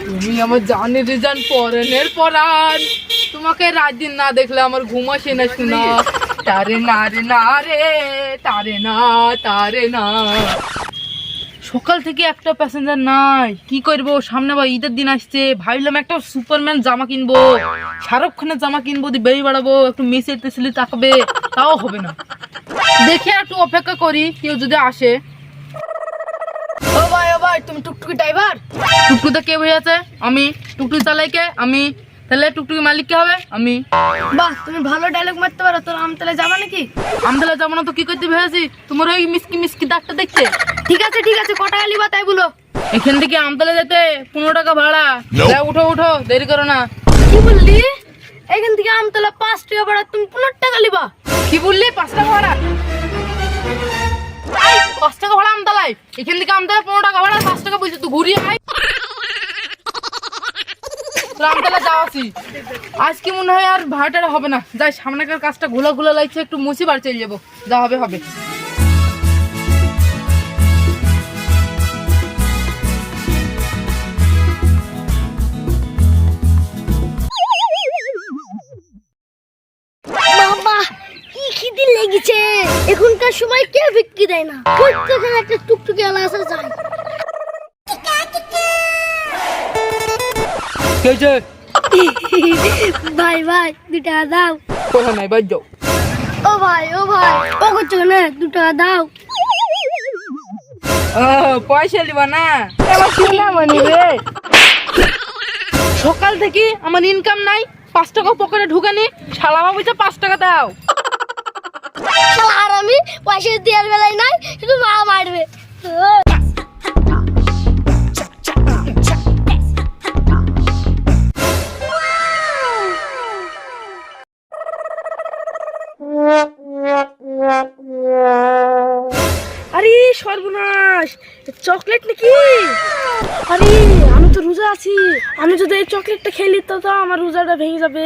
তুমি আমার জানের জান পরানের পরান, তোমাকে রাত দিন না দেখলে আমার ঘুম আসে না শোনা। তারে না রে না রে, তারে না তারে না। সকাল থেকে একটা প্যাসেঞ্জার নাই, কি করবো? সামনে আবার ঈদের দিন আসছে, ভাবলাম একটা সুপারম্যান জামা কিনবো, শাহরুখ খানের জামা কিনবো, দিয়ে বেরিয়ে বেড়াবো, একটু মেসের তেসলি তাকাবে, তাও হবে না। দেখে একটু অপেক্ষা করি কেউ যদি আসে। ও ভাই তুমি টুকটুকি ড্রাইভার? টুকটুকিতে কে বসে আছে? আমি। টুকটুকি চালাই কে? আমি। তাহলে টুকটুকি মালিক কে হবে? আমি। বাহ, তুমি ভালো ডায়লগ মারতে পারো। তোর আমতলা যাবা নাকি? আমতলা যাবো না তো কি করতে ভেবেছি? তোমার ওই মিসকি মিসকি দাগটা দেখতে। ঠিক আছে কটা লিবা তাই বলো। এখান থেকে আমতলা যেতে 15 টাকা ভাড়া। যাও, উঠো উঠো, দেরি করো না। কি বললি? এখান থেকে আমতলা 5 টাকা ভাড়া, তুমি 15 টাকা লিবা? কি বললি? 5 টাকা ভাড়া? 5 টাকা ভাড়া আমতলায়? এখান থেকে আমতলা 15 টাকা ভাড়া, 5 টাকা বলছি। তুই ঘুরিয়ে আয়, আমতলা যাওয়াছি। আজকে মনে হয় আর ভাড়াটা হবে না। যাই, সামনেকার কাজটা ঘোলা ঘোলা লাগছে, একটু মুছি বার চলে যাবো। যা হবে হবে। বাবা, কি খিদে লেগেছে। এখনকার সময় কেউ বিক্রি দেয় না, প্রত্যেকখানে একটা টুকটুকি আলা আসা যায়। কে হয়েছে? ভাই 2 টাকা দাও। কোথা নাই, বাদ যাও। ও ভাই ও করছো না, 2 টাকা দাও। পয়সা দিবা না? সকাল থেকে আমার ইনকাম নাই, 5 টাকা পকেটে ঢুকানি, শালা বাবুটা 5 টাকা দাও। আর আমি পয়সা দেওয়ার বেলায় নাই, শুধু মা মারবে। আরে সর্বনাশ, চকলেট নাকি? আরে আমি তো রোজা আছি, আমি যদি এই চকলেটটা খেলি তো আমার রোজাটা ভেঙে যাবে।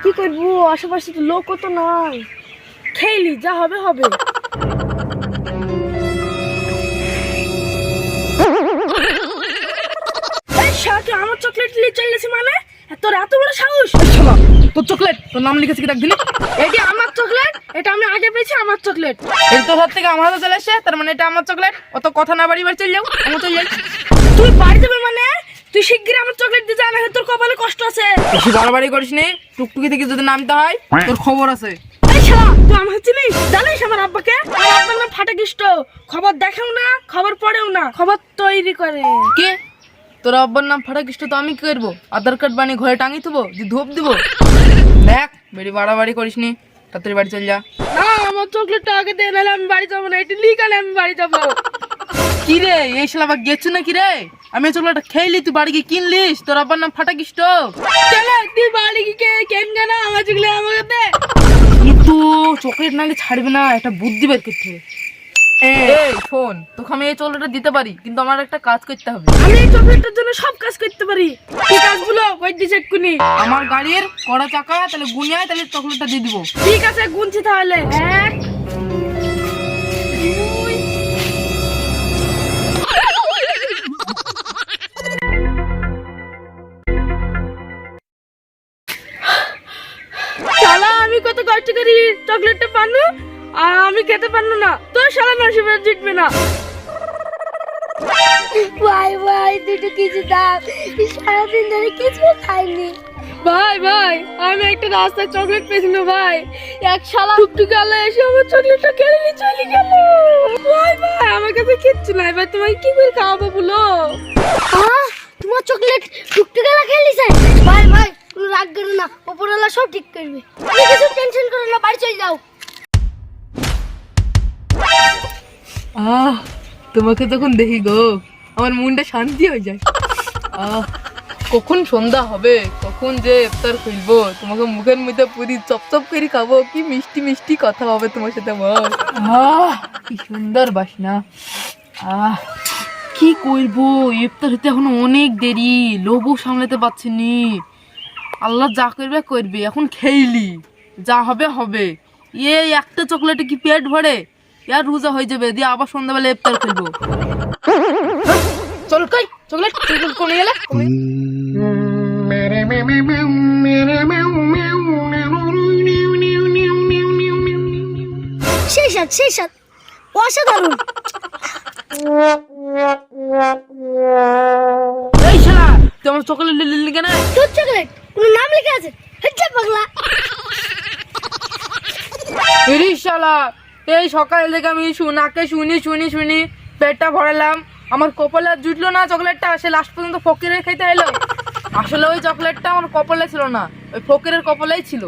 কি করবো? আশেপাশে তো লোকও তো নাই। খেলি, যা হবে হবে। আমার চকলেট নিয়ে চলেছি মানে? তোর এত বড় সাহস? তোর চকলেট, তোর নাম লিখেছি কি? দিলি? এটা আমার চকলেট, এটা আমি আগে পেয়েছি, আমার চকলেট। এই তো হাত থেকে আমার হাতে চলে এসছে, তার মানে এটা আমার চকলেট। অত কথা না বাড়ি বাড়ি চলে যাও, আমি চলে যাই। তুই বাড়ি যাবে মানে? তুই শিগগির আমার চকলেট দিয়ে যা, না তোর কপালে কষ্ট আছে। বেশি বাড়াবাড়ি করিস নি, টুকটুকি থেকে যদি নামতে হয় তোর খবর আছে। এই শালা, তুই আমার চিনিস? জানিস আমার আব্বাকে? আমার আব্বার নাম ফাটাকিষ্ট। খবর দেখেও না, খবর পড়েও না, খবর তৈরি করে। কে? তোর আব্বার নাম ফাটাকিষ্ট, তো আমি কি করবো? আধার কার্ড বানিয়ে ঘরে টাঙিয়ে দেবো, যে ধূপ দিব? দেখ, বেশি বাড়াবাড়ি করিস নি, তাড়াতাড়ি বাড়ি চল যা। না, আমার চকলেটটা আগে দে, নাহলে আমি বাড়ি যাবো না। এটা লিগালে আমি বাড়ি যাবো। কি রে, এই শালা আবার গেছো নাকি রে? আমি চকলেটটা খেইলি, তুই বাড়ি গিয়ে কিনলিস? তোর আব্বার নাম ফাটাকিষ্ট। চলে তুই বাড়ি গিয়ে কেন কেন আমার চকলেট আমাকে দে। কিন্তু চকলেট নালে ছাড়বে না, একটা বুদ্ধি বের করতে হবে। এই শোন, তোকে আমি এই চকলেটটা দিতে পারি, কিন্তু আমার একটা কাজ করতে হবে। আমি এই চকলেটটার জন্য সব কাজ করতে পারি। কি কাজগুলো কই দিছে এক্ষুনি? আমার গাড়ির কড়া চাকা, তাহলে গুনিয়ায়, তাহলে চকলেটটা দিয়ে দিব। ঠিক আছে, গুনছি তাহলে। 1 শালা, আমি কত কষ্ট করি চকলেটটা পানু, আর আমি খেতে পারলো না। তোর শালা নসিবে জিতবে না। ভাই দুটো কিছু দাও, সারাদিন ধরে কিছু খাইনি। ভাই আমি একটা রাস্তায় চকলেট পেয়েছিল ভাই, এক শালা টুকটুকে আলা এসে আমার চকলেটটা কেড়ে নিয়ে চলে গেল। ভাই আমার কাছে কিচ্ছু নাই ভাই, তোমায় কি করে খাওয়াবো বলো? তোমার চকলেট টুকটুকে আলা খেয়ে নিছে? ভাই তুমি রাগ করো না, উপরওয়ালা সব ঠিক করবে। তুমি কিছু টেনশন করো না, বাড়ি চলে যাও। তোমাকে তখন দেখি গো, আমার মনটা শান্তি হয়ে যায়। কখন সন্ধ্যা হবে, কখন যে ইফতার খুলবো, তোমাকে মুখের মধ্যে পুরি চপচপ করে খাবো, কি মিষ্টি মিষ্টি কথা হবে তোমার সাথে বল। কি সুন্দর বাসনা। কি করবো, ইফতার হতে এখনো অনেক দেরি, লোভও সামলাতে পারছি নি। আল্লাহ যা করবে করবে, এখন খেইলি, যা হবে হবে। এই একটা চকলেটে কি পেট ভরে? ইয়ার রোজা হয়ে যাবে, দিয়ে আবার সন্ধ্যাবেলা ইফতার করবো। চল কই চকলেট কোনে গেলে সেই সাত অসাধারণ। এই শালা তুই আমার চকলেট লিখলি কেন? তোর চকলেট কোনো নাম লেখা আছে? হচ্ছে পাগলা। এরে শালা, এই সকাল থেকে আমি নাকে শুনি পেটটা ভরালাম, আমার কপালে আর জুটলো না চকলেটটা, সে লাস্ট পর্যন্ত ফকিরের খেতে এলো। আসলে ওই চকলেটটা আমার কপালে ছিল না, ওই ফকিরের কপালেই ছিল।